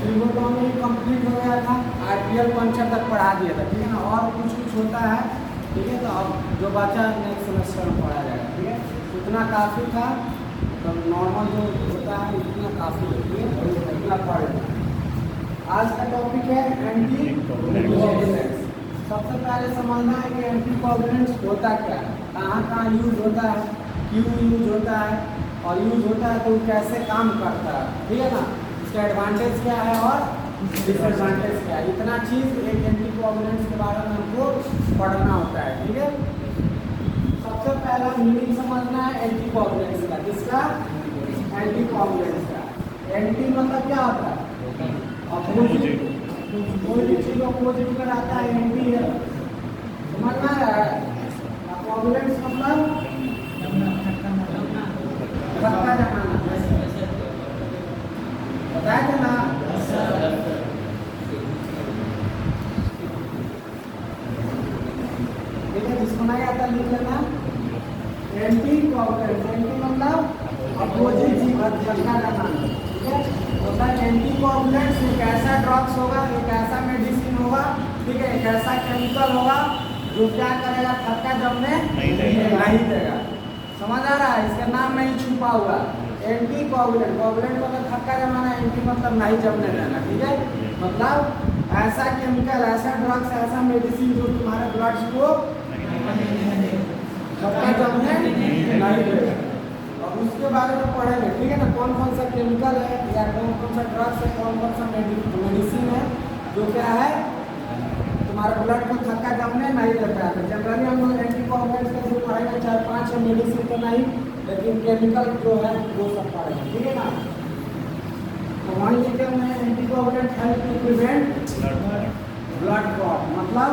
Trigonometry complete हो गया था, आरपीएल पंचर तक पढ़ा दिया था, ठीक है ना। और कुछ होता है, ठीक है। तो अब जो बचा नेक्स्ट सेमेस्टर में पढ़ा जाएगा, ठीक है। इतना काफ़ी था, तो नॉर्मल जो होता है इतना काफ़ी होती है, इतना पढ़ लेना। आज का टॉपिक है एंटी कोगुलेंट्स। सबसे पहले समझना है कि एंटी कोगुलेंट्स होता क्या है, कहाँ यूज होता है, क्यों यूज होता है, और यूज होता है तो कैसे काम करता है, ठीक है ना। इसका एडवांटेज क्या है और डिसएडवांटेज क्या है, इतना चीज़ एक एंटी कोगुलेंट्स के बारे में हमको पढ़ना होता है, ठीक है। सबसे पहला मीनिंग समझना है एंटी कोगुलेंट्स का, किसका, एंटी कोगुलेंट्स का। एंटी मतलब क्या होता है, अपोजिट, कोई भी चीज अपोजिट में आता है एंटी है, समझना है। कोगुलेंट्स मतलब धक्का जमाना, बताया था ना। ठीक है, जिसको नहीं आता लिख लेना। एंटी कोगुलेंट्स, एंटी मतलब अपोजिट चीज धक्का जमाना, ठीक है। तो सर एंटी कोगुलेंट्स एक ऐसा ड्रग्स होगा, एक ऐसा मेडिसिन होगा, ठीक है, एक ऐसा केमिकल होगा जो क्या करेगा, धक्का जमने नहीं देगा। समझ आ रहा है, इसका नाम नहीं छुपा हुआ, एंटी कोगुलेंट। कोगुलेंट मतलब धक्का जमाना, एंटी मतलब नहीं जमने देना, ठीक है। मतलब ऐसा केमिकल, ऐसा ड्रग्स, ऐसा मेडिसिन जो तुम्हारे ब्लड को धक्का जमने नहीं देगा। और उसके बारे में पढ़ेंगे, ठीक है ना, कौन कौन सा केमिकल है या कौन कौन सा ड्रग्स है, कौन कौन सा मेडिसिन है जो क्या है तुम्हारे ब्लड को धक्का जमने नहीं देता है। जनरली हम लोग एंटी कोगुलेंट्स का जो पढ़ेंगे 4-5 मेडिसिन तो नहीं, लेकिन केमिकल जो है वो सब पढ़ेंगे, ठीक है ना। तो वहीं लिखे हुए हैं anticoagulant help to prevent blood clot, मतलब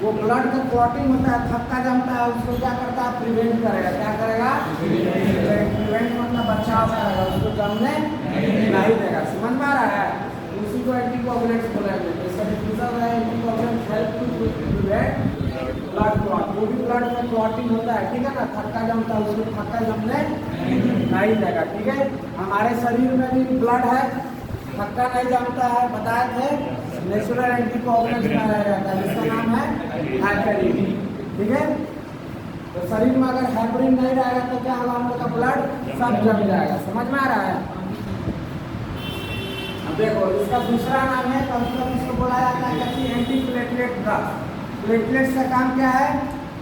वो ब्लड का क्लॉटिंग होता है, धक्का जमता है, उसको क्या करता है, प्रिवेंट करेगा। क्या करेगा, प्रिवेंट मतलब बचाव करेगा, उसको जमने नहीं देगा। समझ में आ रहा है, उसी को एंटी कोगुलेंट्स बोलेंगे। इसका डिफिनेशन है anticoagulant help to prevent blood clot, जो भी ब्लड में क्लॉटिंग होता है, ठीक है ना, धक्का जमता है, उसको धक्का जमने नहीं देगा, ठीक है। हमारे शरीर में भी ब्लड है, धक्का नहीं जमता है, बताए थे, नेचुरल एंटी कोगुलेंट बनाया जाता है, जिसका नाम है हेपरिन, ठीक है। तो शरीर में अगर हेपरिन नहीं रहेगा तो क्या होगा, हम लोग का ब्लड सब जम जाएगा। समझ में आ रहा है। अब देखो, इसका दूसरा नाम है, कभी इसको बोला जाता है कि एंटी प्लेटलेट ड्रग। प्लेटलेट्स का काम क्या है,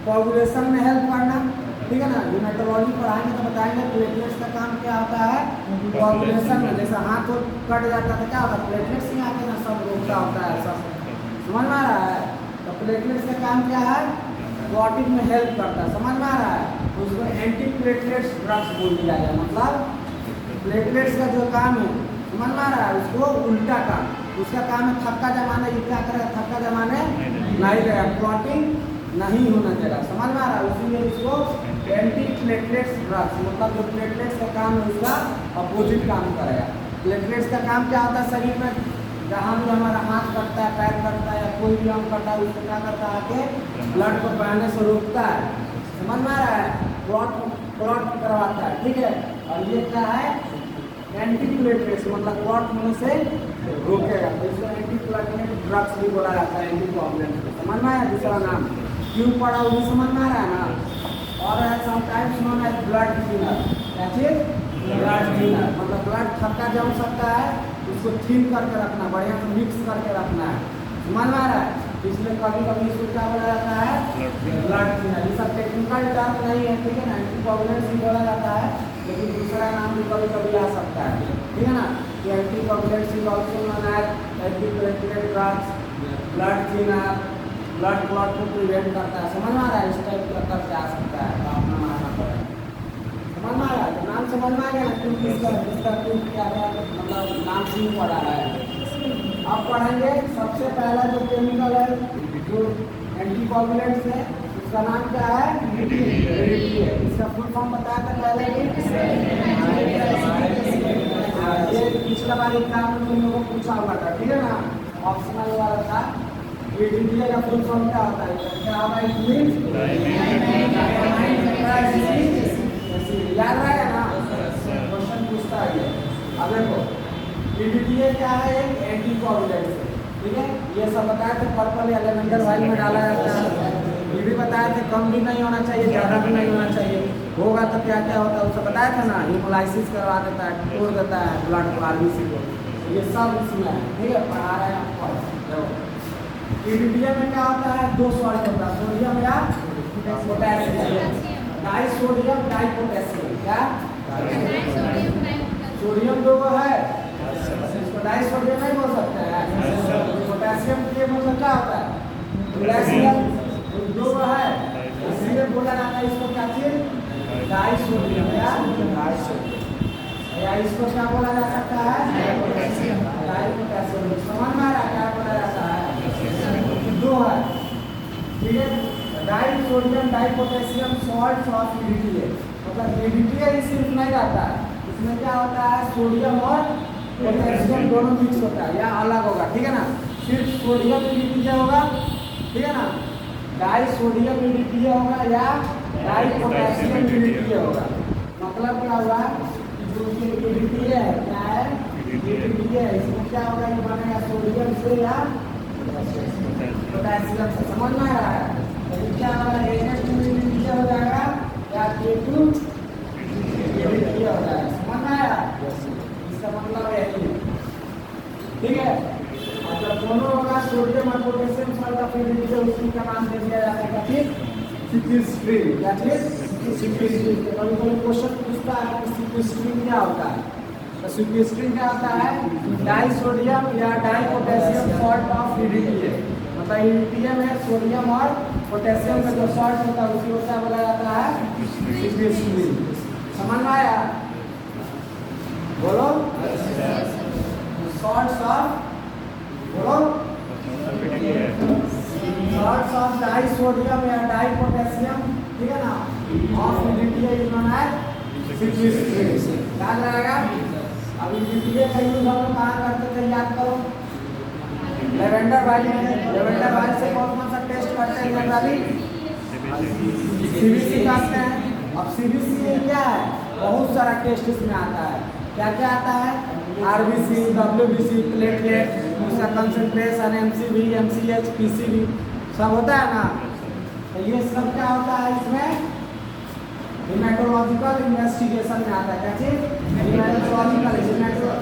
कोगुलेशन में हेल्प करना, ठीक है ना। यूमेटोलॉजी पढ़ाएंगे तो बताएंगे प्लेटलेट्स का काम क्या होता है, कोगुलेशन में। जैसे हाथ कट जाता है क्या होता है, प्लेटलेट्स में आके ना सब रोकता होता है, सब समझ में आ रहा है। तो प्लेटलेट्स का काम क्या है, क्लॉटिंग में हेल्प करता है, समझ में आ रहा है। तो उसको एंटी प्लेटलेट्स ड्रग्स बोल दिया गया, मतलब प्लेटलेट्स का जो काम है, समझ में आ रहा है, उसको उल्टा काम, उसका काम है धक्का जमाना, ये क्या करेगा, धक्का जमाने नहीं देगा, क्लॉटिंग नहीं होना देगा। समझ में आ रहा है, इसीलिए इसको एंटी प्लेटलेट्स ड्रग्स, मतलब जो प्लेटलेट्स का काम है उसका अपोजिट काम करेगा। प्लेटलेट्स का काम क्या होता है, शरीर में जहाँ भी हमारा हाथ कटता है, पैर कटता है या कोई भी अंग कटता है, उसको क्या करता है, आके ब्लड को बहने से रोकता है। समझ में आ रहा है, क्लॉट करवाता है, ठीक है। और ये क्या है, एंटी प्लेटलेट्स मतलब क्लॉट होने से रोकेगा, तो इसको एंटी प्लेटलेट ड्रग्स भी बोला जाता है, एंटी कोगुलेंट। समझ में आया, दूसरा नाम क्यों पड़ा वो भी समझ में आ रहा है ना। और sometimes known as blood thinner, क्या चीज, ब्लड थिनर, मतलब ब्लड धक्का जम सकता है, उसको थिन करके रखना, बढ़िया से मिक्स करके रखना है। समझ में आ रहा है, इसलिए कभी कभी इसको क्या बोला जाता है, ब्लड थिनर। ये सब टेक्निकल टर्म नहीं है, ठीक है ना, एंटी कोगुलेंट्स ही बोला जाता है, लेकिन दूसरा नाम भी कभी कभी आ सकता है, ठीक है ना। Anticoagulants is also known as antiplatelet drugs, blood thinner, blood clot को प्रिवेंट करता है। समझ में आ रहा है, इस टाइप का करके आ सकता है, तो अपना मानना पड़ेगा। समझ में आ रहा है, तो नाम समझ में आ गया ना, क्योंकि इसका क्या क्या मतलब नाम क्यों पड़ा है। अब पढ़ेंगे सबसे पहला जो केमिकल है जो एंटी कोगुलेंट्स है, उसका नाम क्या है, रीटी है। इसका फुल फॉर्म बताया था पहले ये पिछला बार एग्जाम में तुम लोगों को पूछा हुआ था, ठीक है ना, ऑप्शनल वाला था। रीटी का फुल फॉर्म क्या होता है, क्या होता है, याद रहेगा ना, क्वेश्चन पूछता है। अब देखो EDTA क्या है? एक एंटीकोगुलेंट है, ठीक है। ये सब बताए थे, पर्पल एलिमेंटल वाइल में डाला जाता है। ये भी बताए थे कम भी नहीं होना चाहिए, ज़्यादा भी नहीं होना चाहिए, होगा तो क्या क्या होता है उससे बताया था ना। हीमोलाइसिस करवा देता है, तोड़ देता है ब्लड को, RBC को, ये सब इसमें है, ठीक है। पढ़ा रहे हैं आपको। EDTA में क्या होता है? दो सॉल्ट होता है, सोडियम या potassium, di sodium di potassium. क्या सोडियम दो है, इसको डाई सोडियम नहीं बोल सकते हैं। पोटेशियम के मतलब क्या होता है? पोटेशियम दो है, इसलिए बोला जाता है इसको क्या चीज? डाई सोडियम या इसको क्या बोला जा सकता है? Di potassium. समझ में आ रहा है क्या बोला जाता है? दो है, ठीक है। Di sodium di potassium salt of EDTA, मतलब EDTA ही सिर्फ नहीं रहता है, इसमें क्या होता है? सोडियम और पोटेशियम दोनों मिक्स होता है या अलग होगा, ठीक है ना। सिर्फ सोडियम EDTA होगा, ठीक है ना। डाई सोडियम EDTA होगा या डाई पोटेशियम EDTA होगा। मतलब क्या हुआ? जो EDTA है क्या है? EDTA है, इसमें क्या होगा? ये बनेगा सोडियम से या पोटेशियम से। समझ में आ रहा है? तो क्या होगा? Na2 EDTA हो जाएगा या K2 EDTA हो जाएगा। समझ में आया? इसका मतलब यही है, ठीक है। मतलब दोनों होगा सोडियम और पोटेशियम सॉल्ट ऑफ EDTA, उसी का नाम दे दिया जाएगा फिर सिक्विस्ट्रीन। क्या चीज? सिक्विस्ट्रीन। कभी कोई क्वेश्चन पूछता है कि सिक्विस्ट्रीन क्या होता है, तो सिक्विस्ट्रीन क्या होता है? डाई सोडियम या di potassium salt of EDTA, मतलब EDTA में सोडियम और पोटेशियम का जो सॉल्ट होता है उसी को क्या बोला जाता है? सिक्विस्ट्रीन। समझ में आया? बोलो। सॉल्ट्स ऑफ, बोलो, सॉल्ट्स ऑफ डाई सोडियम या डाई पोटेशियम, ठीक है ना, of EDTA is known as sequestrene. याद रहेगा? अब EDTA का यूज हम लोग कहाँ करते थे? याद करो, लेवेंडर वाली में। लेवेंडर वाली से कौन सा टेस्ट करते हैं? जनरली CBC करते हैं। अब CBC क्या है? बहुत सारा टेस्ट इसमें आता है। क्या क्या आता है? RBC, WBC, प्लेटलेट, उसका कंसंट्रेशन, MCV, MCH, PCV सब होता है ना। तो ये सब क्या होता है इसमें? हीमेटोलॉजिकल इन्वेस्टिगेशन में आता है। क्या चीज? हीमेटोलॉजिकल,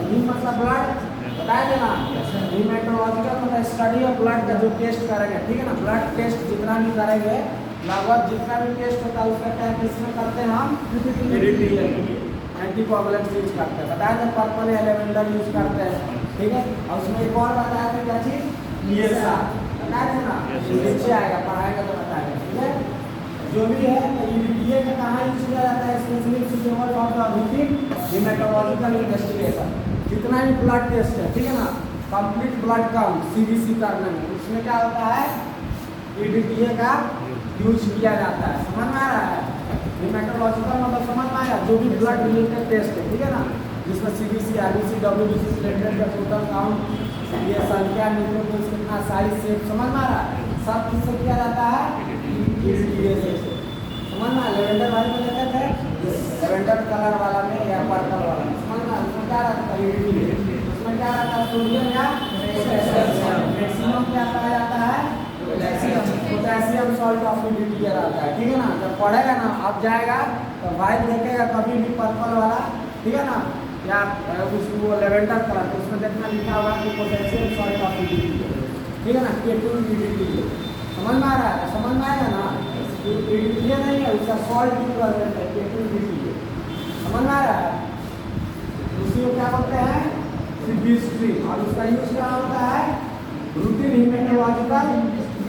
ही मतलब ब्लड, बताया थे ना। हीमेटोलॉजिकल मतलब स्टडी ऑफ ब्लड का जो टेस्ट करेंगे, ठीक है ना। ब्लड टेस्ट जितना भी करेंगे, लगभग जितना भी टेस्ट होता है उसका क्या किसमें करते हैं हम? EDTA एंटीकोगुलेंट यूज करते हैं, बताया था। पर्पल एलिमेंटल यूज करते हैं, ठीक है। और उसमें एक और बताया था क्या चीज? PSA बताया था ना, नीचे आएगा, पढ़ाएगा तो बताएगा, ठीक है। जो भी है तो EDTA का कहाँ यूज किया जाता है? Specially suitable for the routine haematological investigation. जितना भी ब्लड टेस्ट है, ठीक है ना, कंप्लीट ब्लड काउंट CBC करने में, उसमें क्या होता है? EDTA का यूज किया जाता है। समझ में आ रहा है? हीमेटोलॉजिकल मतलब समझ में आया? जो भी ब्लड रिलेटेड टेस्ट है, ठीक है ना, जिसमें CBC, RBC, WBC, प्लेटलेट का टोटल काउंट, ये संख्या, न्यूट्रोफिल्स कितना, साइज, शेप, समझ में आ रहा है? सब किससे किया जाता है? EDTA से। समझ में? लेवेंडर वाले में लेते थे, लेवेंडर कलर वाला में या पर्पल वाला में, समझ में? उसमें क्या रहता है? EDTA। उसमें क्या रहता है? सोडियम या मैक्सिमम क्या कहा जाता है? पोटेशियम सॉल्ट ऑफ EDTA रहता है, ठीक है ना। जब पढ़ेगा ना, अब जाएगा तो वाइल देखेगा कभी भी पर्पल वाला, ठीक है ना, या उसको लेवेंडर कलर, तो उसमें देखना लिखा होगा कि पोटेशियम सॉल्ट ऑफ EDTA, ठीक है ना, K2 EDTA। समझ में आ रहा है? समझ में आएगा ना? EDTA नहीं है, उसका सॉल्ट इक्विवेलेंट है K2 EDTA। समझ में आ रहा है? उसी को क्या बोलते हैं? सिक्विस्ट्रीन। और उसका यूज क्या होता है? रूटीन हीमेटोलॉजिकल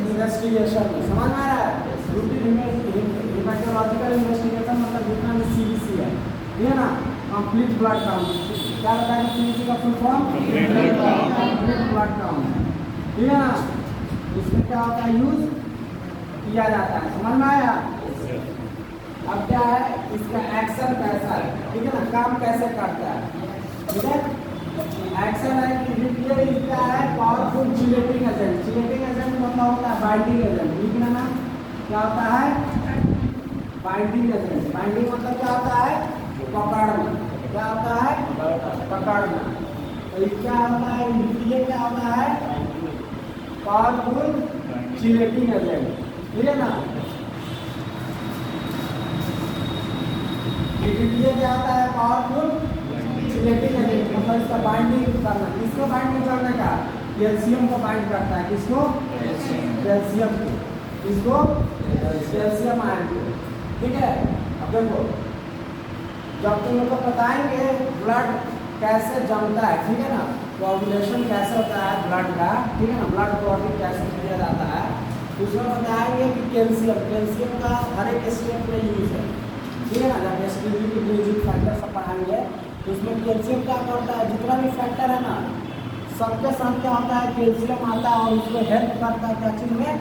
इन्वेस्टिगेशन में। समझ में आ रहा है? रूटीन हीमेटोलॉजिकल इन्वेस्टिगेशन मतलब जितना भी CBC है, ठीक है ना, कंप्लीट ब्लड काउंट। क्या बताएगा CBC का full form? Complete blood count, ठीक है ना। इसमें क्या होता है? यूज किया जाता है। समझ में आया? अब क्या है? इसका एक्शन कैसा है, ठीक है ना, काम कैसे करता है, ठीक है। एक्शन है कि EDTA क्या है? Powerful chelating agent. Chelating agent मतलब होता है बाइंडिंग एजेंट, ठीक है ना। क्या होता है? Binding agent. बाइंडिंग मतलब क्या होता है? पकड़ना। क्या होता है? पकड़ना। तो ये क्या होता है, ये क्या होता है, पावरफुल चिलेटिंग एजेंट, ठीक है ना। ये क्या होता है, पावरफुल चिलेटिंग एजेंट, मतलब इसका बाइंडिंग करना, किसको बाइंडिंग करने का, कैल्शियम को बाइंड करता है, किसको, कैल्शियम को, किसको, कैल्शियम आयन को, ठीक है। अब देखो जब तुम लोग को बताएंगे ब्लड कैसे जमता है, ठीक है ना, कोआगुलेशन कैसे होता है ब्लड का, ठीक है ना, ब्लड क्लॉटिंग कैसे किया जाता है, उसमें बताएंगे कि कैल्शियम का हर एक स्टेप में यूज है, ठीक है ना। जब एस्ट्रोजन फैक्टर सब पढ़ाएंगे तो उसमें कैल्शियम क्या करता है, जितना भी फैक्टर है ना सबके साथ क्या होता है, कैल्शियम आता है और उसको हेल्प करता है क्या चीज़ में,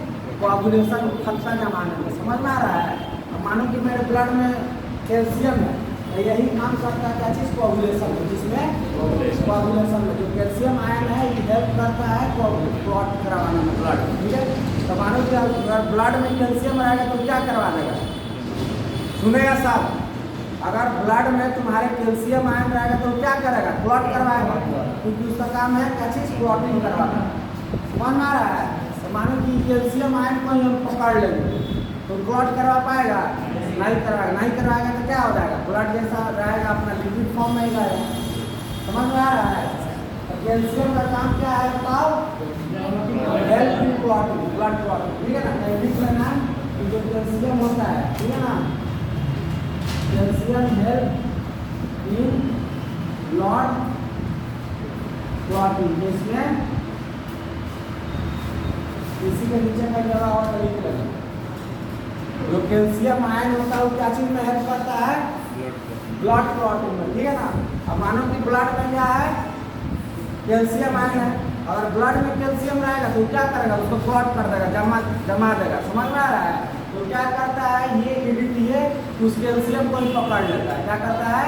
कोआगुलेशन खत्ता जमाने में, समझ में आ रहा है। अब मानो कि मेरे ब्लड में कैल्शियम है, तो यही काम करता है क्या चीज़, कोआगुलेशन में, जिसमें कोआगुलेशन में जो कैल्शियम आयन है ये हेल्प करता है क्लॉट करवाने में ब्लड, ठीक है। तो मानो कि ब्लड में कैल्शियम रहेगा तो क्या करवा देगा, सुनेगा साहब, अगर ब्लड में तुम्हारे कैल्शियम आयन रहेगा तो क्या करेगा, क्लॉट करवाएगा, क्योंकि उसका काम है क्या चीज़, क्लॉटिंग करवाना, समझ में आ रहा है। तो मानो कि कैल्शियम आयन को हम पकड़ लेंगे तो क्लॉट करवा पाएगा, नहीं करवाएगा तो क्या हो जाएगा, ब्लड जैसा रहेगा अपना लिक्विड फॉर्म में ही रहेगा, समझ में आ रहा है। तो कैल्शियम का काम क्या है बताओ, help in clotting, blood clotting, ठीक है ना। लिख लेना जो कैल्शियम होता है, ठीक है ना, calcium help in blood clotting, इसमें इसी के नीचे का जगह और लिख लेना, जो कैल्शियम आयन होता है वो क्या चीज में हेल्प करता है, ब्लड क्लॉटिंग में, ठीक है ना। अब मानो कि ब्लड में क्या है, कैल्शियम आयन है, अगर ब्लड में कैल्शियम रहेगा तो क्या करेगा, उसको क्लॉट कर देगा, जमा देगा, समझ में आ रहा है। तो क्या करता है ये ईडीटीए उस कैल्शियम को ही पकड़ लेता है, क्या करता है,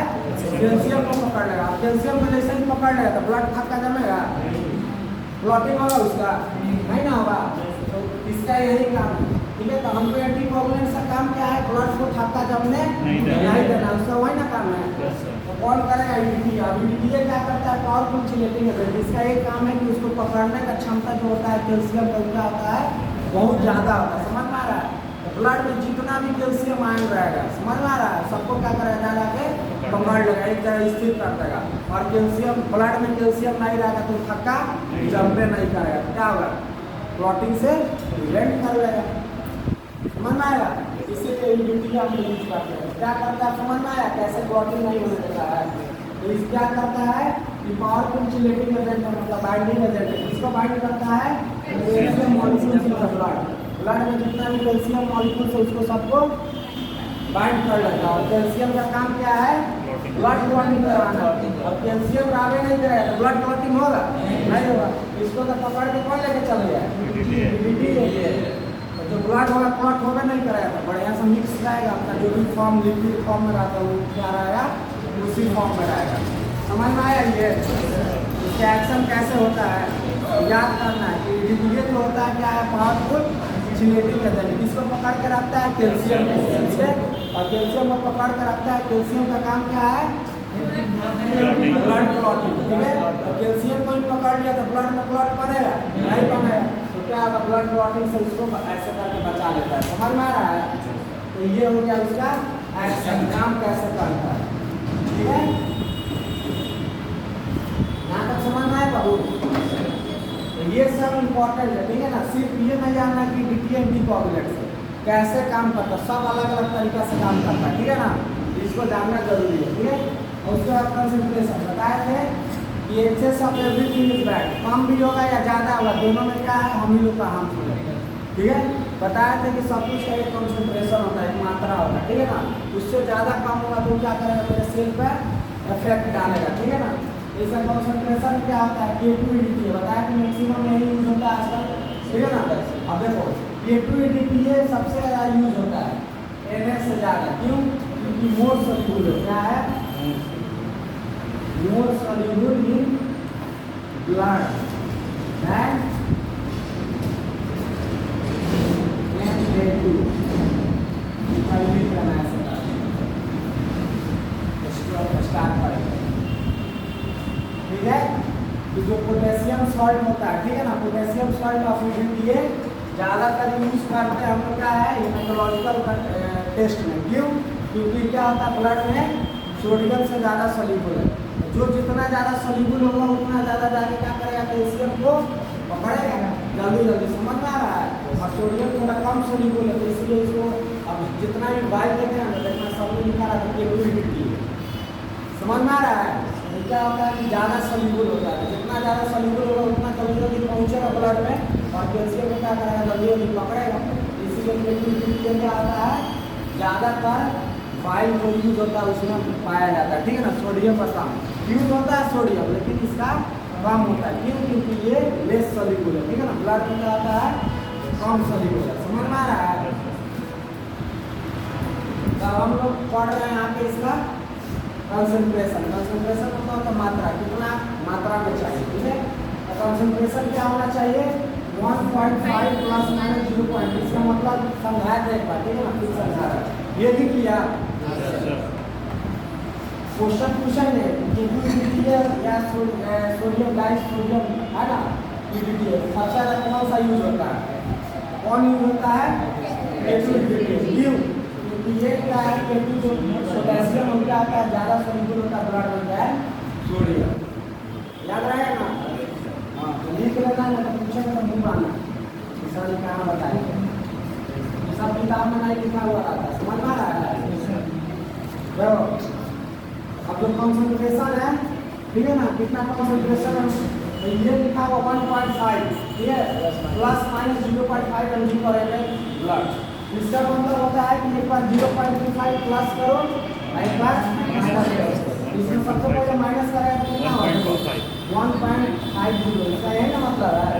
कैल्शियम को पकड़ लेगा, कैल्शियम को जैसे ही पकड़ लेगा तो ब्लड थक्का जमेगा, क्लॉटिंग होगा उसका, नहीं ना होगा। तो इसका यही काम है, ठीक है। तो हमको एंटीकोगुलेंट का काम क्या है, ब्लड को थक्का जमने नहीं देना, उसका वही ना काम है। तो कौन करेगा, ईडीटीए। अब ईडीटीए क्या करता है, पावरफुल चिलेटिंग एजेंट, इसका एक काम है कि उसको पकड़ने का क्षमता जो होता है कैल्शियम का क्या होता है, बहुत ज़्यादा होता है, समझ में आ रहा है। ब्लड में जितना भी कैल्शियम आयन रहेगा, समझ में आ रहा है, सबको क्या करेगा, जाके पकड़ लेगा, एक जगह स्थिर कर देगा, और कैल्शियम ब्लड में कैल्शियम नहीं रहेगा तो थक्का जमने नहीं करेगा, क्या होगा, क्लॉटिंग से प्रिवेंट कर लेगा, समझ में आएगा। इसीलिए ईडीटीए हम यूज करते हैं, क्या करता है, समझ में आया कैसे क्लॉटिंग नहीं होने देता है। तो इस क्या करता है कि पावरफुल चिलेटिंग एजेंट मतलब बाइंडिंग एजेंट, इसको बाइंड करता है calcium molecules in the blood में जितना भी कैल्शियम मॉलिक्यूल्स है उसको सबको बाइंड कर लेता है। और कैल्शियम का काम क्या है, ब्लड क्लॉटिंग करवाना। और कैल्शियम रावे नहीं करेगा तो ब्लड क्लॉटिंग होगा, नहीं होगा। इसको तो पकड़ के कौन लेके चल गया, ईडीटीए। तो जो ब्लड होगा क्लॉट होगा नहीं करेगा, तो बढ़िया से मिक्स रहेगा, अपना जो भी फॉर्म लिक्विड फॉर्म में रहता है वो क्या रहेगा, उसी फॉर्म में रहेगा, समझ में आया। ये इसका एक्शन कैसे होता है याद करना है कि ईडीटीए जो होता है क्या है, पावरफुल चिलेटिंग एजेंट, इसको पकड़ के रखता है कैल्शियम से, और कैल्शियम को पकड़ के रखता है। कैल्शियम का काम क्या है, ब्लड क्लॉटिंग, ठीक है। तो कैल्शियम को ही पकड़ लिया तो ब्लड में क्लॉट बनेगा नहीं बनेगा, तो क्या होगा, ब्लड क्लॉटिंग से उसको ऐसे करके बचा लेता है, समझ में आ रहा है। तो ये हो गया उसका एक्शन, काम कैसे करता है, ठीक है। यहाँ तक समझ में आए बाबू, ये सब इम्पोर्टेंट है, ठीक है ना। सिर्फ ये नहीं जानना कि ईडीटीए एंटीकोगुलेंट से कैसे काम करता है, सब अलग अलग तरीका से काम करता है, ठीक है ना, इसको जानना जरूरी है, ठीक है। और उसके बाद कंसंट्रेशन बताए थे कि excess of everything is bad, कम भी होगा या ज़्यादा होगा, दोनों में क्या है, हम ही लोग का हार्मफुल है, ठीक है। बताए थे कि सब कुछ का एक कंसंट्रेशन होता है, एक मात्रा होता है, ठीक है ना। उससे ज़्यादा कम होगा तो क्या करेगा, मेरे सेल पर इफेक्ट डालेगा, ठीक है ना। इसका कंसंट्रेशन क्या होता है, K2 ईडीटीए बताया कि मैक्सिमम यही यूज होता है आजकल, ठीक है ना। अब देखो K2 ईडीटीए सबसे ज़्यादा यूज होता है NS से ज़्यादा, क्यों, क्योंकि मोर सोल्यूबल क्या है, more soluble in blood and K2 start करेंगे, ठीक है। कि जो पोटेशियम सॉल्ट होता है, ठीक है ना, पोटेशियम सॉल्ट ऑक्सीजन दिए ज़्यादातर यूज करते हैं हम लोग क्या है हीमेटोलॉजिकल टेस्ट में। क्यों? क्योंकि क्या होता है ब्लड में सोडियम से ज़्यादा सोल्यूबल है, जो जितना ज़्यादा सोल्यूबल होगा उतना ज़्यादा जाके क्या करेगा कैल्शियम को पकड़ेगा जल्दी जल्दी, समझ में आ रहा है। और सोडियम थोड़ा कम सोल्यूबल है, तो इसलिए इसको अब जितना भी बाइक देते हैं ना देखना सब में लिखा रहता है केटोइड, समझ में आ रहा है। क्या होता है कि ज़्यादा सोल्यूबल होता है, जितना ज़्यादा सोल्यूबल होगा उतना जल्दी जल्दी पहुँचेगा ब्लड में और कैल्शियम को क्या करेगा जल्दी जल्दी पकड़ेगा। इसीलिए केटोइड क्या होता है ज़्यादातर फाइल जो यूज होता है उसमें पाया जाता है, ठीक है ना। सोडियम का कम यूज होता है सोडियम, लेकिन इसका कम होता है। क्यों? क्योंकि ये लेस सोल्यूबल है, ठीक है ना। ब्लड में क्या होता है कम सोल्यूबल है, समझ में आ रहा है। तो हम लोग पढ़ रहे हैं यहाँ पे इसका कंसंट्रेशन। कंसंट्रेशन मतलब होता है मात्रा, कितना मात्रा में चाहिए, ठीक है। तो कंसंट्रेशन क्या होना चाहिए 1.5 प्लस माइनस 0. इसका मतलब समझाया था एक बार, ठीक है ना, फिर समझा रहा है। ये दिख लिया क्वेश्चन पूछेंगे या सोडियम डाई सोडियम है ना EDTA सबसे ज़्यादा कौन सा यूज होता है, कौन यूज होता है क्यों? क्योंकि ये क्या है क्योंकि जो पोटेशियम होता है ज़्यादा सोल्यूबल होता है ब्लड में है सोडियम, याद रहेगा ना। हाँ लिख लेना है तो पूछेंगे तो मुँह आना सर कहाँ बताएंगे, सब किताब में नहीं लिखा हुआ रहता है, समझ में आ रहा है। अब जो कॉन्सेंट्रेशन है, ठीक है ना, कितना कॉन्सेंट्रेशन है तो ये लिखा हुआ 1.5, ठीक है, प्लस माइनस 0.5 mg पर ml ब्लड। इसका मतलब होता है कि एक बार 0.25 प्लस करो एक बार माइनस करो। इसमें सबसे पहले माइनस करेगा तो कितना होगा 1.50, इसका यही ना मतलब है।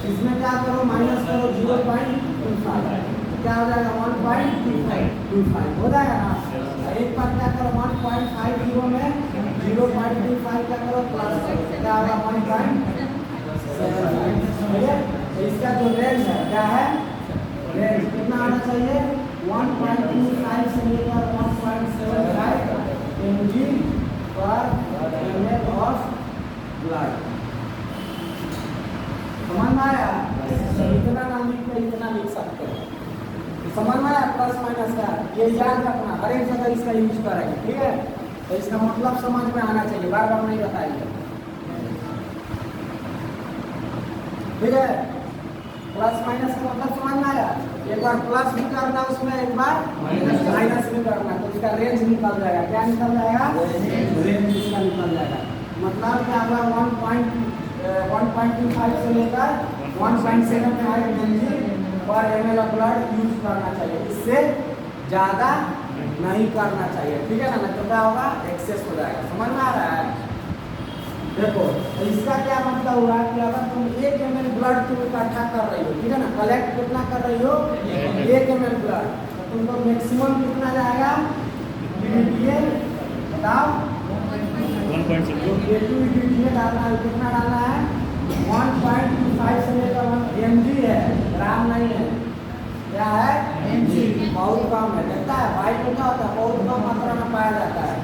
इसमें क्या करो माइनस करो 0.25, क्या हो जाएगा 1.25 हो जाएगा ना। एक बार क्या करो 1.50 में 0.25 क्या करो प्लस करो, क्या होगा 1.75, ठीक है। तो इसका जो रेंज है क्या है, रेंज कितना आना चाहिए 1.25 से लेकर 1.75 mg पर ml ऑफ ब्लड। समझ में आया? इतना ना लिख के इतना लिख सकते हो, समझ में आया प्लस माइनस का, ये याद रखना हर एक जगह इसका यूज करेंगे, ठीक है। तो इसका मतलब समझ में आना चाहिए, बार बार नहीं बताइए, ठीक है। प्लस माइनस का मतलब समझ में आया, एक बार प्लस भी करना उसमें एक बार माइनस भी करना, तो इसका रेंज निकल जाएगा, क्या निकल जाएगा रेंज इसका निकल जाएगा। मतलब क्या होगा 1.25 से लेकर 1.75 mg पर ml ऑफ ब्लड यूज करना चाहिए, इससे ज़्यादा नहीं करना चाहिए, ठीक है ना, नहीं तो क्या होगा एक्सेस हो जाएगा, समझ में आ रहा है। देखो तो इसका क्या मतलब हुआ कि अगर तुम 1 ml ब्लड तुम इकट्ठा कर रही हो, ठीक है ना, कलेक्ट कितना कर रही हो 1 ml ब्लड, तो तुमको मैक्सिमम कितना जाएगा EDTA बताओ 1.6 डालना है, कितना डालना है 1.25 से लेकर 1 mg है, ग्राम नहीं है, क्या है mg, बहुत कम है, देखता है वाइट में क्या होता है बहुत कम मात्रा में पाया जाता है।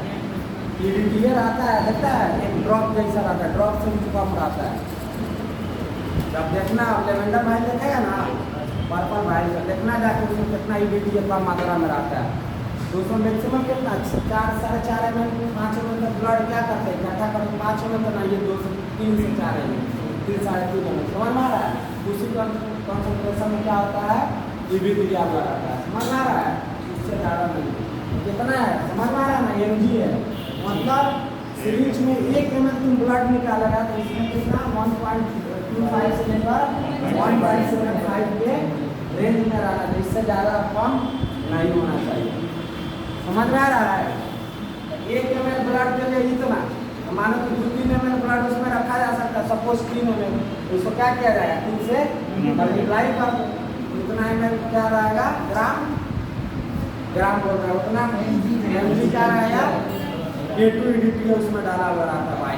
EDTA रहता है, देखता है एक ड्रॉप जैसा रहता है, ड्रॉप से भी कम रहता है। जब देखना लेवेंडर भाई देखेगा ना पर्पल भाई से देखना जाके उसमें कितना EDTA कम मात्रा में रहता है, तो उसमें मैक्सिमम कितना 4 साढ़े 4 ml 5 ml तक ब्लड क्या करते हैं इकट्ठा करके 5 ml तो नहीं, ये 2 से 3 से 4 ml 3 साढ़े 3 ml, समझ में आ रहा है। उसी कॉन्सेंट्रेशन में क्या होता है EDTA ब्लड आता है, समझ में आ रहा है, इससे ज़्यादा नहीं। कितना है समझ में आ रहा है ना mg है, मतलब सीरीज में 1 ml तुम ब्लड निकालेगा तो इसमें कितना 1.25 से लेकर 1.75 के रेंज में रहना चाहिए, इससे ज़्यादा कम नहीं होना चाहिए, समझ में आ रहा है। 1 ml ब्लड के लिए इतना मानो कि 2-3 ml ब्लड उसमें रखा जा सकता है, सपोज 3 ml, तो इसको क्या किया जाएगा 3 से मल्टीप्लाई कर दो, इतना ml क्या रहेगा ग्राम बोल रहा है, उतना mg क्या रहेगा EDTA उसमें डाला हुआ रहता है भाई,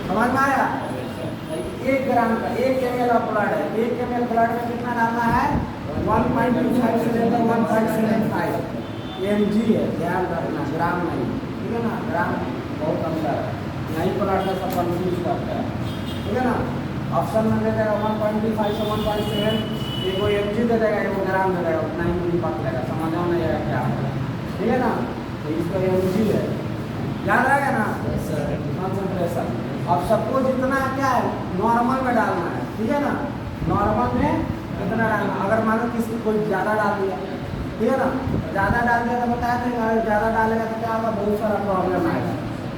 समझ में आया। 1 ग्राम का 1 ml ऑफ ब्लड है, 1 ml ब्लड में कितना डालना है 1.25 से लेकर 1.75 mg है, ध्यान रखना ग्राम नहीं, ठीक है ना, ग्राम बहुत अंदर है। यहीं पर आकर सब कंफ्यूज करता है, ठीक है ना। ऑप्शन में दे देगा 1.25 से 1.7, एगो mg दे देगा, एगो ग्राम दे देगा, उतना ही मुझे पता लगा, समझ में नहीं आएगा क्या है, ठीक है ना। तो इसका mg है, याद रहेगा ना कंसंट्रेशन। अब सबको जितना क्या है नॉर्मल में डालना है, ठीक है ना। नॉर्मल में कितना डालना, अगर मानो किसी कोई ज़्यादा डाल दिया, ठीक है ना, ज़्यादा डाल दिया तो बताया था, अगर ज़्यादा डालेगा तो क्या होगा, बहुत सारा प्रॉब्लम आएगा,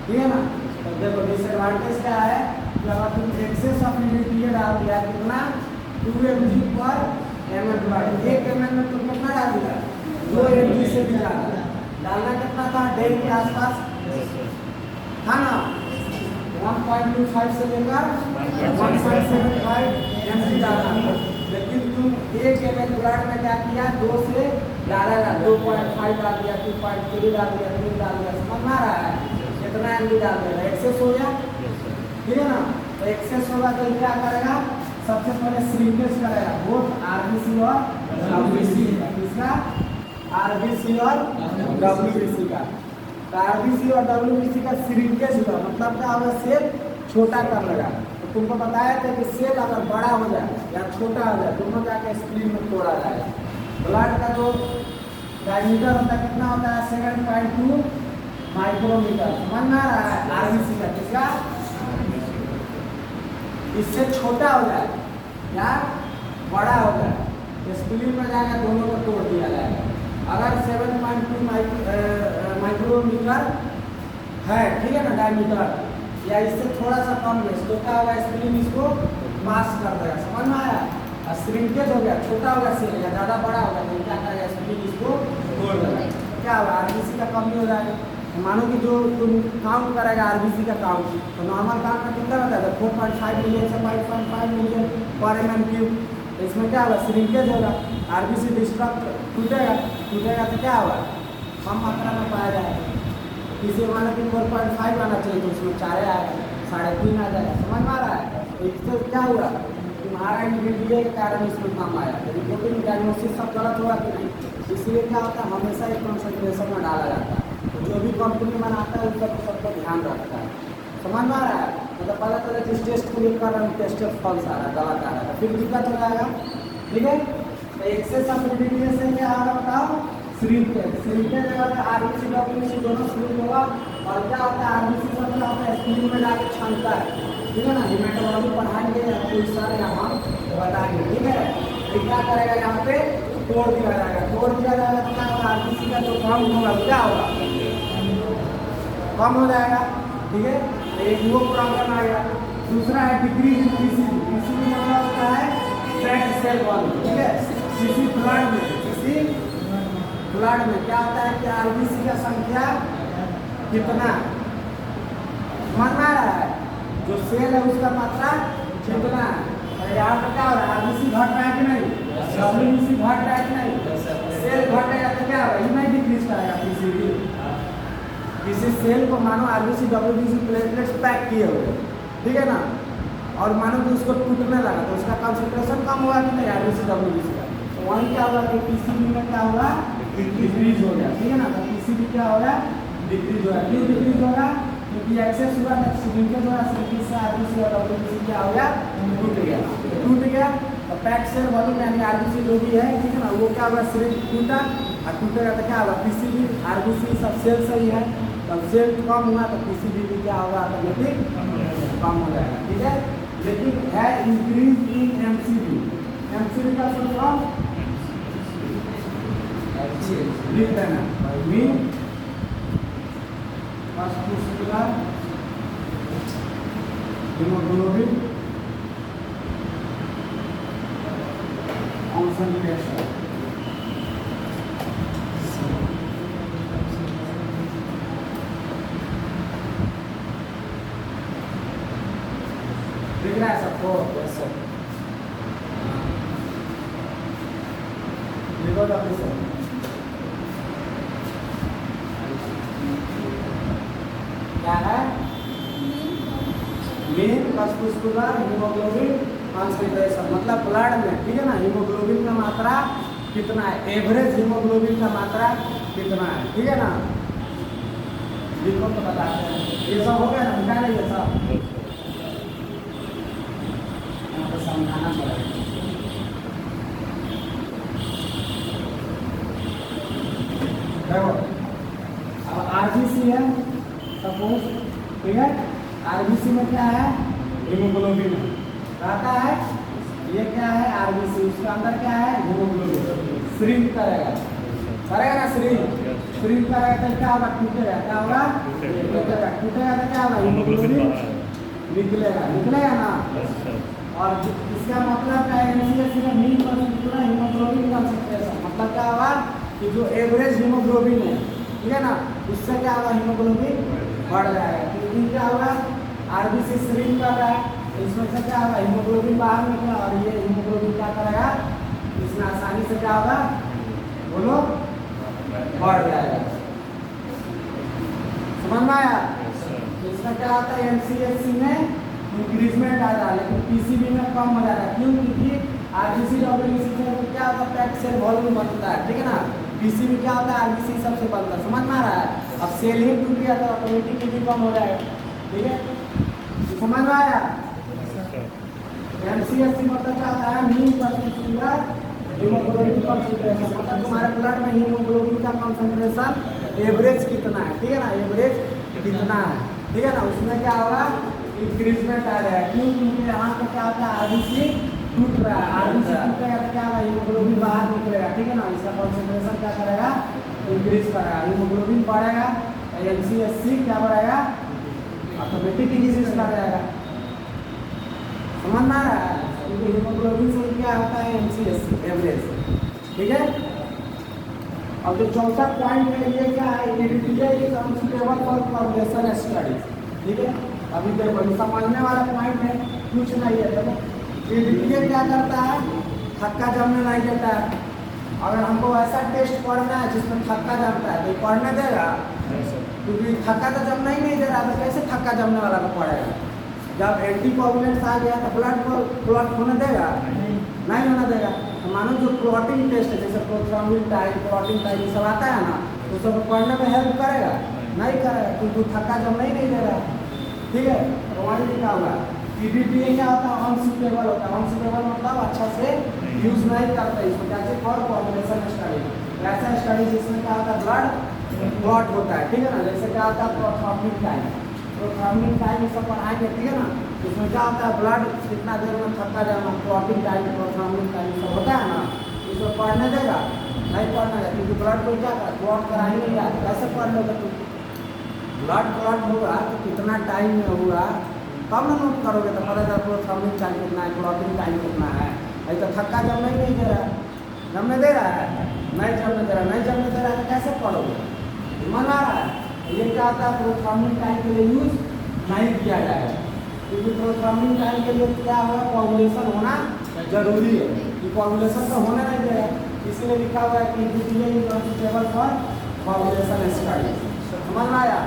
ठीक है ना। तो देखो डिसएडवांटेज क्या है कि अगर तुम एक्सेस ऑफ यूनिट डाल दिया कितना 2 mg पर ml, 1 ml में तुम कितना डाल दिया 2 mg से भी ज़्यादा डालना, कितना था 1.5 के आसपास था ना, 1.25 से लेकर 1.75 mg डालना। लेकिन तुम 1 ml ब्लड में क्या किया 2 से ज़्यादा डाल, 2.5 डाल दिया, 2.3 डाल दिया, 3 डाल दिया, समझ में आ रहा है, कितना mg डाल दिया, एक्सेस हो गया, ठीक है ना। तो एक्सेस होगा तो क्या करेगा, सबसे पहले श्रिंकेज करेगा बोथ आरबीसी और डब्ल्यूबीसी, किसका आरबीसी और डब्ल्यूबीसी का। तो आरबीसी और डब्ल्यूबीसी का श्रिंकेज हुआ, मतलब क्या होगा, सेल छोटा कर लेगा। तो तुमको बताया था कि सेल अगर बड़ा हो जाए या छोटा हो जाए, दोनों जाके स्क्रीन में तोड़ा जाएगा। ब्लड का जो डायमीटर होता है कितना होता है 7.2 माइक्रोमीटर, समझ में आ रहा है। आरबीसी का किसका, इससे छोटा हो जाए या बड़ा हो जाए, स्प्लीन में जाएगा, दोनों को तोड़ दिया जाएगा। अगर 7.2 माइक्रोमीटर है, ठीक है ना, डायमीटर, या इससे थोड़ा सा कम है, तो क्या होगा, स्प्लीन इसको मास कर देगा, समझ में आया। और श्रिंकेज हो गया, छोटा हो गया सेल या ज़्यादा बड़ा हो गया, तो क्या करेगा, स्प्लीन इसको तोड़ देगा, क्या होगा, आरबीसी का कमी हो जाएगा। मानो कि जो तुम काउंट करेगा आरबीसी का काउंट, तो नॉर्मल काउंट में कितना रहता है 4.5 मिलियन से 5.5 मिलियन पर mm³। तो इसमें क्या होगा, श्रिंकेज होगा, आरबीसी डिस्ट्रक्ट टूटेगा, टूटेगा तो क्या होगा, कम मात्रा में पाया जाएगा। किसी मानो कि 4.5 आना चाहिए तो उसमें 4 आएगा, 3.5 आ जाएगा, समझ में आ रहा है। तो इससे क्या हुआ, तुम्हारा इंग्रेडिएंट के कारण इसमें कम आया, तो रिपोर्टिंग डायग्नोसिस सब गलत होगा कि नहीं। इसलिए क्या होता है, हमेशा एक कंसंट्रेशन में डाला जाता है, जो भी कंपनी बनाता है उसका सबका ध्यान रखता है, समझ में आ रहा है। मतलब पता चला जिस टेस्ट को लेकर रहा हूँ टेस्ट फॉल्स आ रहा है, गलत आ रहा है, फिर दिक्कत हो जाएगा, ठीक है। तो एक्सेस ऑफ यूनिट से क्या होगा बताओ, श्रिंकेज। श्रिंकेज अगर आरबीसी डब्ल्यूबीसी दोनों श्रिंक होगा, और क्या होता है आरबीसी सब क्या होता है स्क्रीन में जाके छानता है, ठीक है ना। हेमेटोलॉजी पढ़ाएंगे कोई सारे यहाँ बताएंगे, ठीक है। तो क्या करेगा, यहाँ पे तोड़ दिया जाएगा, तोड़ दिया जाएगा तो क्या होगा, आरबीसी का जो काम होगा क्या होगा, कम हो जाएगा, ठीक है। एक वो प्रॉब्लम आ गया। दूसरा है डिक्रीज इन पीसीबी। पीसीबी मतलब होता है फैट सेल वॉल्यूम, ठीक है। किसी ब्लड में क्या होता है कि आरबीसी का संख्या कितना समझ में आ रहा है, जो सेल है उसका मात्रा कितना है। यहाँ पर क्या हो रहा है, आरबीसी घट रहा है कि नहीं, डब्ल्यूबीसी घट रहा है कि नहीं, सेल घटेगा तो क्या होगा, इतना डिक्रीज करेगा पीसीबी। किसी सेल को मानो आरबीसी डब्ल्यूबीसी प्लेटलेट्स पैक किए हुए, ठीक है ना, और मानो कि उसको टूटने लगा तो उसका कंसंट्रेशन कम हुआ कि नहीं आरबीसी डब्ल्यूबीसी का, तो वहीं क्या होगा कि पीसीबी में क्या होगा, डिक्रीज हो गया, ठीक है ना। तो पीसीबी क्या होगा, डिक्रीज होगा। क्यों डिक्रीज होगा, क्योंकि एक्सेस हुआ था, श्रिंकेज हुआ, श्रिंकेज से आरबीसी और डब्ल्यूबीसी क्या हो गया, टूट गया। तो पैक सेल वॉल्यूम यानी आरबीसी जो भी है, ठीक है ना, वो क्या होगा, श्रिंक टूटा, और टूटेगा तो क्या होगा, पीसीबी आरबीसी सब सेल सही है, तब सेल कम हुआ तो पीसीबी भी क्या होगा, ऑटोमेटिक कम हो जाएगा, ठीक है। लेकिन है इंक्रीज इन एमसीबी। एमसीबी का फुल फॉर्म लिख देना, मीन मस्कुलर हीमोग्लोबिन कॉन्सेंट्रेशन। दिख रहा है सबको, यस सर, लिखो जल्दी से। क्या है, मीन मस्कुलर हीमोग्लोबिन कॉन्सेंट्रेशन, मतलब ब्लड में, ठीक है ना, हीमोग्लोबिन का मात्रा कितना है, एवरेज हीमोग्लोबिन का मात्रा कितना है, ठीक है ना। लिखो तो बताते हैं। ये सब हो गया ना, मिटा नहीं ये सब, यहाँ पे समझाना पड़ेगा। देखो अब आरबीसी है सपोज, ठीक है, आरबीसी में क्या है, हीमोग्लोबिन रहता है, ये क्या है आरबीसी, उसके अंदर क्या है हीमोग्लोबिन, श्रिंक करेगा, करेगा ना श्रिंक करेगा तो क्या होगा, टूटेगा, क्या होगा टूटेगा, टूटेगा तो क्या होगा हीमोग्लोबिन निकलेगा ना। और इसका मतलब क्या है, मीन हीमोग्लोबिन कंसंट्रेशन, मतलब क्या होगा कि जो एवरेज हीमोग्लोबिन है, ठीक है ना, उससे क्या होगा हीमोग्लोबिन बढ़ जाएगा। क्योंकि क्या होगा आरबीसी श्रिंक कर रहा है, इसमें से क्या होगा हीमोग्लोबिन बाहर निकला, और ये हीमोग्लोबिन क्या करेगा, इसमें आसानी से क्या होगा बोलो बढ़ जाएगा। समझ में आया? तो इसमें क्या होता है एमसीएससी में इंक्रीजमेंट आ रहा है, लेकिन पीसीबी में कम हो जा रहा है। क्यों? क्योंकि आरबीसी डब्ल्यूबीसी से क्या होता है पैक्ड सेल वॉल्यूम बनता है, ठीक है ना, पीसीबी क्या होता है आरबीसी सबसे बनता है। समझ में आ रहा है? अब सेल ही टूट गया तो ऑटोमेटिकली कम हो जाएगा, ठीक है, समझ में आया? एमसीएससी मतलब क्या होता है मीन परसेंटेज हीमोग्लोबिन कंसंट्रेशन, मतलब तुम्हारे ब्लड में हीमोग्लोबिन का कंसंट्रेशन एवरेज कितना है, ठीक है ना, एवरेज कितना है, ठीक है ना, उसमें क्या होगा इंक्रीजमेंट आ जाएगा। क्यों? क्योंकि यहाँ पे क्या होता है आरबीसी टूट रहा है, आरबीसी टूटेगा तो क्या होगा हीमोग्लोबिन बाहर निकलेगा, ठीक है ना, इसका कंसंट्रेशन क्या करेगा इंक्रीज करेगा, हीमोग्लोबिन बढ़ेगा, एमसीएससी क्या बढ़ेगा ऑटोमेटिक इंक्रीज कर जाएगा। समझ में आ रहा है? क्योंकि हीमोग्लोबिन से क्या होता है एमसीएससी एवरेज, ठीक है। अब जो चौथा पॉइंट है ये क्या है, is unsuitable for coagulation studies, ठीक है। अभी देखो समझने वाला पॉइंट है, कुछ नहीं है। देखो ये क्या करता है, थक्का जमने नहीं देता है। अगर हमको ऐसा टेस्ट पढ़ना है जिसमें थक्का जमता है तो पढ़ने देगा, क्योंकि थक्का तो जमना ही नहीं दे रहा, तो कैसे थक्का जमने वाला को पढ़ेगा। जब एंटीकोगुलेंट्स आ गया तो ब्लड को क्लॉट होने देगा, नहीं होने देगा। तो मानो जो क्लॉटिंग टेस्ट है जैसे प्रोथ्रोम्बिन टाइप, क्लॉटिंग टाइप ये सब आता है ना, तो सब पढ़ने में हेल्प करेगा, नहीं करेगा, क्योंकि थक्का जमना ही नहीं दे रहा, ठीक है। तो वहाँ लिखा हुआ पीडीटीए क्या होता है अनसुटेबल होता है, अनसुटेबल मतलब अच्छा से यूज नहीं करते इसमें, जैसे फॉर कोआगुलेशन स्टडी, ऐसा स्टडी जिसमें क्या होता है ब्लड क्लॉट होता है, ठीक है ना, जैसे क्या होता है प्रोथ्रोम्बिन टाइप, प्रोथ्रोम्बिन टाइप ये सब पढ़ाएंगे, ठीक है ना। इसमें क्या होता है ब्लड कितना देर में थक्का जाना, क्लॉटिंग टाइप प्रोथ्रोम्बिन टाइप सब होता है ना, इसमें पढ़ने देगा, नहीं पढ़ने देगा, क्योंकि ब्लड को क्या कर क्लॉट कराएंगे या कैसे पढ़ लोगे तुम, ब्लड क्लॉट होगा तो कितना टाइम में होगा तब ना नोट करोगे, तो पता चला प्रोथ्रोम्बिन टाइम कितना है, क्लॉटिंग टाइम कितना है। अभी तो थक्का जमने ही नहीं दे रहा है, जमने दे रहा है, नहीं जमने दे रहा, नहीं जमने दे रहा है तो कैसे पढ़ोगे, मन आ रहा है। ये क्या होता है प्रोथ्रोम्बिन टाइम के लिए यूज नहीं किया जाएगा, क्योंकि प्रोथ्रोम्बिन टाइम के लिए क्या होगा कोआगुलेशन होना जरूरी है, कि कोआगुलेशन तो होना नहीं देगा, इसलिए लिखा हुआ है कि PDTA is unsuitable for coagulation study. समझ में आया?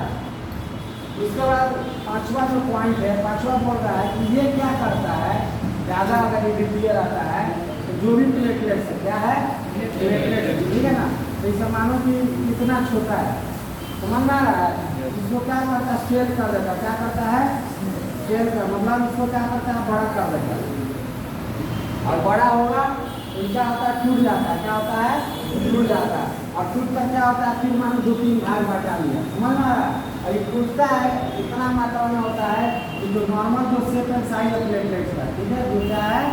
उसके बाद पांचवा जो पॉइंट है, पांचवा बोल रहा है कि ये क्या करता है, ज़्यादा अगर पीडीटीए रहता है तो जो भी प्लेटलेट्स है क्या है प्लेटलेट, ठीक है ना, तो इसे मानो कि कितना छोटा है, समझ में आ रहा है, इसको क्या करता है स्केल कर देता है, क्या करता है स्केल कर, मतलब इसको क्या करता है बड़ा कर देता है, और बड़ा होगा तो क्या होता है टूट जाता है, क्या होता है टूट जाता है, और टूट कर क्या होता है फिर मानो 2-3 भाग बचा लिया, समझ में आ रहा है। और ये टूटता है इतना मात्रा में होता है कि जो नॉर्मल जो shape and size of platelets का, ठीक है, जो क्या है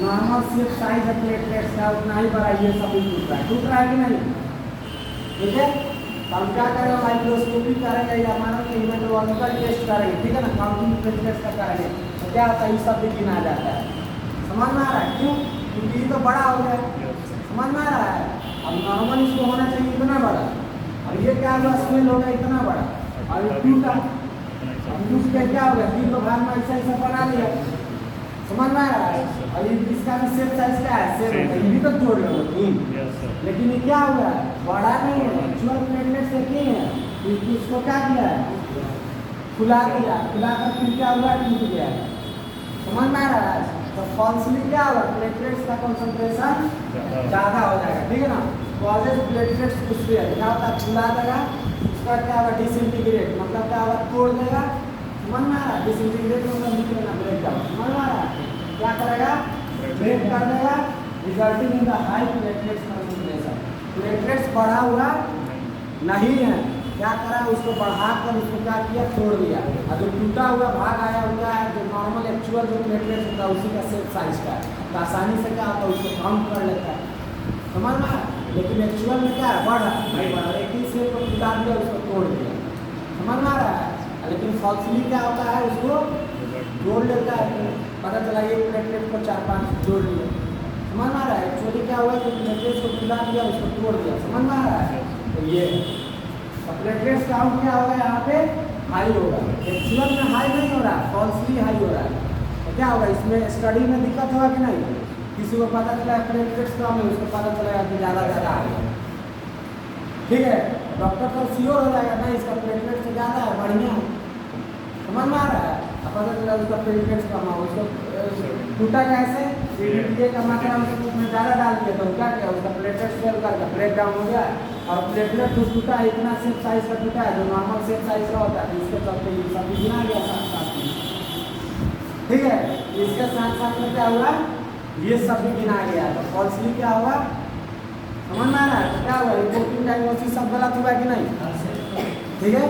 normal shape size of platelets का उतना ही बड़ा ये सब भी टूट रहा है कि नहीं, ठीक है। तो हम क्या करेंगे माइक्रोस्कोपी करेंगे या मानो कि हीमेटोलॉजिकल टेस्ट करेंगे, ठीक है ना, काउंटिंग प्लेटलेट्स का करेंगे, तो क्या होता है ये सब भी गिना जाता है। समझ में आ रहा है? क्यों? क्योंकि ये तो बड़ा हो गया, समझ में आ रहा है। अब नॉर्मल इसको होना चाहिए इतना बड़ा, और ये क्या हुआ स्केल होगा इतना बड़ा, और ये टूटा, अब टूट के क्या हो गया 3 भाग में ऐसा ऐसा बना लिया, समझ में आ रहा है। और इसका भी शेप साइज क्या है सेम होता है, ये भी तो जोड़ लो 3, लेकिन ये क्या हुआ बड़ा नहीं है, एक्चुअल प्लेटलेट से क्या है इसको क्या किया है खुला दिया, खुला कर फिर क्या हुआ टूट गया, समझ में आ रहा है। तो फॉल्सली क्या होगा प्लेटलेट्स का कंसंट्रेशन ज़्यादा हो जाएगा, ठीक है ना, कॉजेज प्लेटलेट्स कुछ भी है क्या होता है खुला देगा, उसका क्या होगा डिसइंटीग्रेट, मतलब क्या होगा तोड़ देगा, समझ में आ रहा है। डिसइंटीग्रेट मतलब निकलेगा ब्रेक डाउन, समझ में आ रहा है। क्या करेगा, ब्रेक कर देगा, resulting in the high platelets concentration. Platelets बढ़ा हुआ नहीं है, क्या करा उसको बढ़ाकर उसको क्या किया, तोड़ दिया। और जो टूटा हुआ भाग आया हुआ है, जो नॉर्मल एक्चुअल जो प्लेटलेट्स होता है उसी का सेम साइज का है, तो आसानी से क्या होता है उसको काउंट कर लेता है, समझ में। लेकिन एक्चुअल में क्या है, बढ़ा नहीं बढ़ा, एक ही सेल को टूटा दिया, उसको तोड़ दिया, समझ में आ रहा है। लेकिन फॉल्सली क्या होता है, उसको जोड़ लेता है, पता चला ये प्लेटलेट को 4-5 जोड़ लिया, समझ में आ रहा है। एक्चुअली क्या हुआ कि प्लेटलेट्स को टूटा दिया, उसको तोड़ दिया, समझ में आ रहा है। तो ये प्लेटलेट्स काउंट क्या होगा, यहाँ पे हाई होगा, एक्चुअल में हाई नहीं हो रहा, फॉल्सली हाई हो रहा है। तो क्या होगा, इसमें स्टडी में दिक्कत होगा कि नहीं, किसी को पता चला प्लेटलेट्स कम है, उसको पता चलेगा कि ज़्यादा आ गया, ठीक है। डॉक्टर तो श्योर हो जाएगा नहीं इसका प्लेटलेट से ज़्यादा है, बढ़िया है, समझ में आ रहा है। अब पता चला उसका प्लेटलेट्स कम है, उसको टूटा कैसे, ये का मात्रा उसमें ज़्यादा डाल दिया, तो क्या किया, उसका प्लेटलेट फेल करके ब्रेक डाउन हो गया। और प्लेटलेट जो टूटा है इतना सेम साइज का टूटा है, जो नॉर्मल सेम साइज का होता है, इसके चलते ये सब गिना गया साथ साथ में, ठीक है। इसके साथ साथ में क्या हुआ, ये सब भी गिना गया। तो फॉल्सली क्या हुआ, समझ में आ रहा है। तो क्या हुआ, रिपोर्टिंग डायग्नोसिस सब गलत हुआ कि नहीं, ठीक है।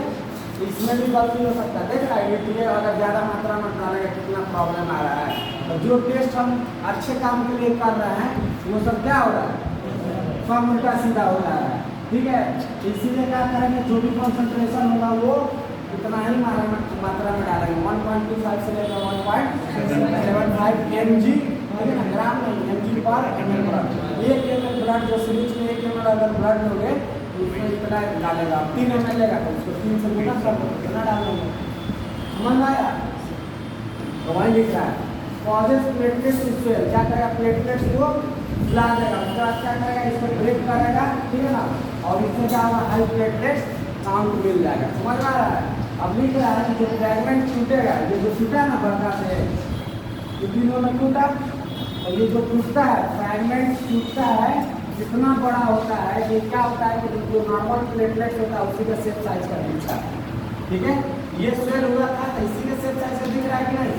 तो इसमें भी गलती हो सकता है, देख रहा है ये अगर ज़्यादा मात्रा में डालेगा कितना प्रॉब्लम आ रहा है। तो जो टेस्ट हम अच्छे काम के लिए कर रहे हैं वो सब क्या हो रहा है, सब उल्टा सीधा हो रहा है, ठीक है। इसीलिए क्या करेंगे, जो भी कॉन्सेंट्रेशन होगा वो इतना ही मात्रा में डालेंगे, 1.25 से लेकर 1.75 mg, ग्राम नहीं, mg पर ml ब्लड। 1 ml ब्लड जो सीरीज में 1 ml अगर ब्लड लोगे तो उसमें इतना डालेगा, 3 ml लेगा तो उसको 3 से गुना कर दो, कितना डालेंगे, समझ में आया। तो वही लिख रहा है कॉजेस प्लेटलेट्स स्वेल, क्या करेगा, प्लेटलेट्स को फुला देगा, उसके बाद क्या करेगा, इसको ब्रेक करेगा, ठीक है ना। और इसमें क्या होगा, हाई प्लेटलेट्स काउंट मिल जाएगा, समझ में आ रहा है। अब लिख रहा है कि जो फ्रैगमेंट टूटेगा, ये जो टूटा ना बड़का से, ये तीनों में टूटा, और ये जो टूटता है फ्रैगमेंट टूटता है, जितना बड़ा होता है, ये क्या होता है कि जो नॉर्मल प्लेटलेट्स होता है उसी के सेम साइज का दिखता है, ठीक है। ये स्वेल हुआ था तो इसी के सेम साइज का दिख रहा है कि नहीं,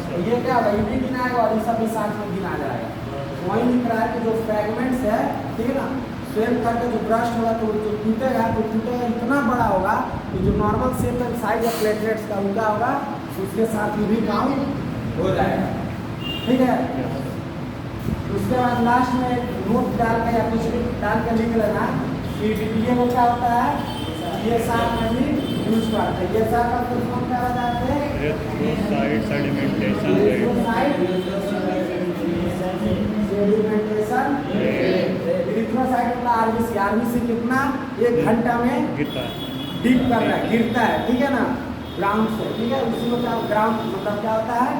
तो ये क्या होगा, ये भी गिनाएगा और ये सब भी साथ में गिना जाएगा। वही लिख रहा है कि जो फ्रैगमेंट्स है, ठीक है ना, स्वेल करके जो ब्रश होगा तो जो टूटेगा इतना बड़ा होगा कि जो नॉर्मल सेम साइज है प्लेटलेट्स का उनका होगा, उसके साथ भी काउंट हो जाएगा, ठीक है। उसके बाद लास्ट में एक नोट डाल के या कुछ भी डाल के लिख लेना कि डीटीए में क्या होता है, ये साथ में भी यूज करते हैं। ये साथ का कुछ क्या बताते हैं, सेडिमेंटेशन, इरिथ्रोसाइट का आरबीसी कितना 1 घंटा में डीप कर रहा है, गिरता है, ठीक है ना, ग्राउंड से, ठीक है। उसी को क्या ग्राउंड मतलब क्या होता है,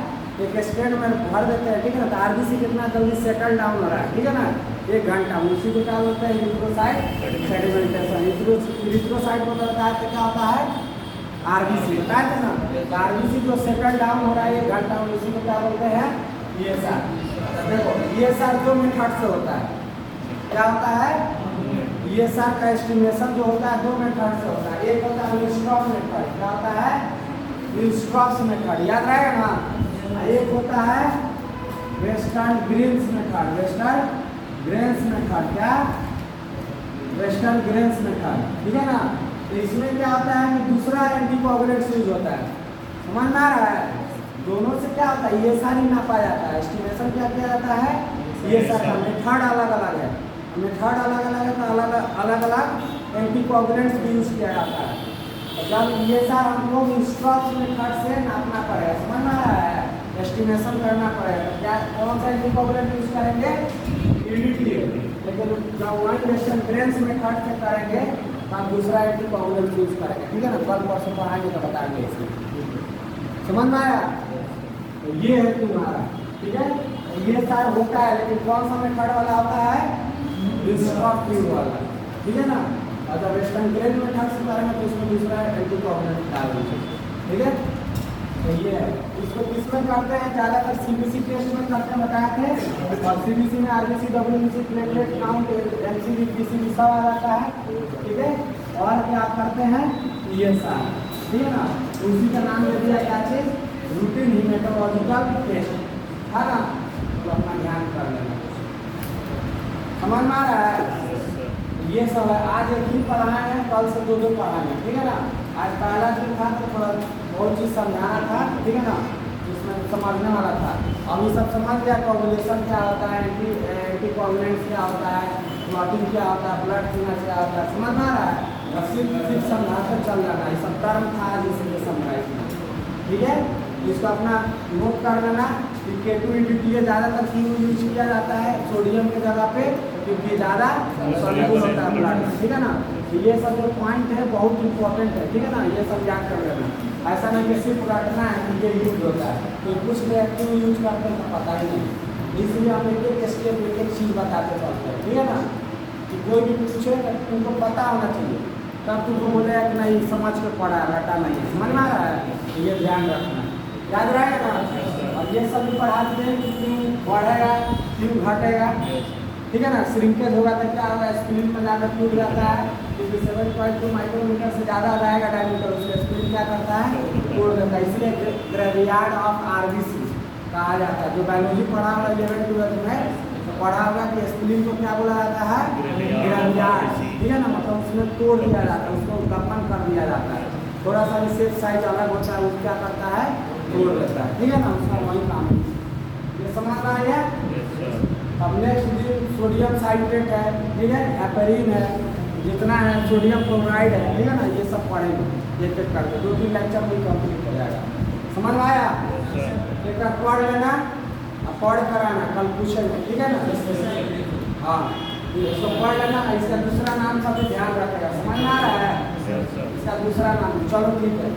एक स्टेट में भर देते हैं, ठीक है ना। तो आरबीसी कितना जल्दी सेटल डाउन हो रहा है, ठीक है ना, 1 घंटा, उसी को क्या बोलते हैं, इरिथ्रोसाइट सेडिमेंटेशन। इरिथ्रोसाइट को बताया तो क्या होता है, आरबीसी बताया था ना। तो आरबीसी जो सेटल डाउन हो रहा है 1 घंटा में, उसी को क्या बोलते हैं, ईएसआर। देखो ईएसआर 2 मेथड से होता है, क्या होता है, ईएसआर का एस्टिमेशन जो होता है 2 मेथड से होता है। एक होता है विलस्ट्रॉस मेथड, क्या होता है, विलस्ट्रॉस मेथड, याद रहेगा ना। एक होता है Westergren's method, Westergren's method, क्या, वेस्टर्न ग्रेन्स मेथड, ठीक है ना। तो इसमें क्या होता है कि दूसरा एंटीकोगुलेंट्स यूज होता है, समझ में आ रहा है। दोनों से क्या होता है, ईएसआर ही नापा जाता है, एस्टिमेशन क्या किया जाता है, ईएसआर का मेथड अलग अलग है, मेथड अलग अलग है, तो अलग अलग एंटीकोगुलेंट्स भी यूज किया जाता है। तो जब ईएसआर हम लोग विलस्ट्रॉस मेथड से नापना पड़ेगा, समझ में आ रहा है, एस्टिमेशन करना पड़ेगा। क्या कौन सा एंटीकोगुलेंट यूज करेंगे, ईडीटीए। लेकिन जब वही वेस्टर्न ग्रेन्स मेथड से करेंगे तो आप दूसरा एंटीकोगुलेंट यूज करेंगे, ठीक है ना। कल परसों पढ़ाएंगे तो बताएंगे इसमें, समझ में आया। तो ये है तुम्हारा, ठीक है। ये सार होता है, लेकिन कौन सा मेथड वाला होता है, विलस्ट्रॉस वाला, ठीक है ना। और जब वेस्टर्न ग्रेन मेथड से करेंगे तो इसमें दूसरा एंटीकोगुलेंट डाल दीजिए, ठीक है। तो ये है, इसको किसमें करते हैं, ज़्यादातर सीबीसी टेस्ट में करते हैं, बताए थे। और सीबीसी में RBC, WBC, platelet count, MCB, PCB सब आ जाता है, ठीक है। और क्या करते हैं PSI, ठीक है ना। उसी का नाम ले दिया क्या चीज, रूटीन हीमेटोलॉजिकल टेस्ट, है ना। तो अपना ध्यान कर लेना, समझ में आ रहा है। ये सब है, आज एक ही पढ़ाए हैं, कल से 2 पढ़ाए हैं, ठीक है ना। आज पहला दिन था तो थोड़ा बहुत चीज़ समझाना था, ठीक है ना, जिसमें समझने वाला था। अब ये सब समझ गया, कोगुलेशन क्या होता है, एंटी कोगुलेंट्स क्या होता है, क्लॉटिंग क्या होता है, ब्लड थिनर क्या होता है, समझ में आ रहा है। और सिर्फ समझा कर चल जाना, ये सब टर्म था जिससे समझाए, ठीक है। इसको अपना नोट कर लेना कि K2 ज़्यादातर क्यों यूज किया जाता है सोडियम के जगह पे, क्योंकि ज़्यादा सॉल्युबल होता है ब्लड में, ठीक है ना। तो ये सब जो पॉइंट है बहुत इंपॉर्टेंट है, ठीक है ना, ये सब याद कर लेना। ऐसा नहीं कि सिर्फ रटना है कि ये यूज होता है, तो कुछ लोग क्यों यूज करते हैं पता ही नहीं, इसलिए हम एक स्टेप एक चीज़ बताते चलते हैं, ठीक है ना। कि कोई भी पूछे तो तुमको पता होना चाहिए, तब तुमको बोलेगा कि नहीं समझ के पढ़ा है, रटा नहीं है, समझ में आ रहा है। तो ये ध्यान रखना है, याद रहेगा ना। और ये सब भी पढ़ा देते हैं कि क्यों बढ़ेगा क्यों घटेगा, ठीक है ना। श्रिंकेज होगा तो क्या होगा, स्प्लिन में ज़्यादा टूट जाता है, क्योंकि 7.2 माइक्रोमीटर से ज़्यादा रहेगा डायमीटर, उसका स्प्लिन क्या करता है, तोड़ देता है। इसलिए ग्रेवियार्ड ऑफ RBC कहा जाता है। जो बायोलॉजी पढ़ा होगा 11-12 में तो पढ़ा होगा कि स्प्लिन को क्या बोला जाता है, ग्रेवियार्ड, ठीक है ना। मतलब उसमें तोड़ दिया जाता है, उसको दफन कर दिया जाता है। थोड़ा सा भी शेप साइज अलग होता है, वो क्या करता है, तोड़ देता है, ठीक है ना, उसका वही काम है। ये समझ में आ गया। अब नेक्स्ट दिन सोडियम साइट्रेट है, ठीक है, हेपेरिन है, जितना है सोडियम क्लोराइड है, ठीक है ना, ये सब पढ़ेंगे एक एक करके, 2-3 लेक्चर में कंप्लीट हो जाएगा। समझ में आया। एक पढ़ लेना, पढ़ कराना, कल पूछेंगे, ठीक है ना। हाँ, इसको पढ़ लेना। इसका दूसरा नाम सब ध्यान रखेगा, समझ में आ रहा है। इसका दूसरा नाम, चलो ठीक है।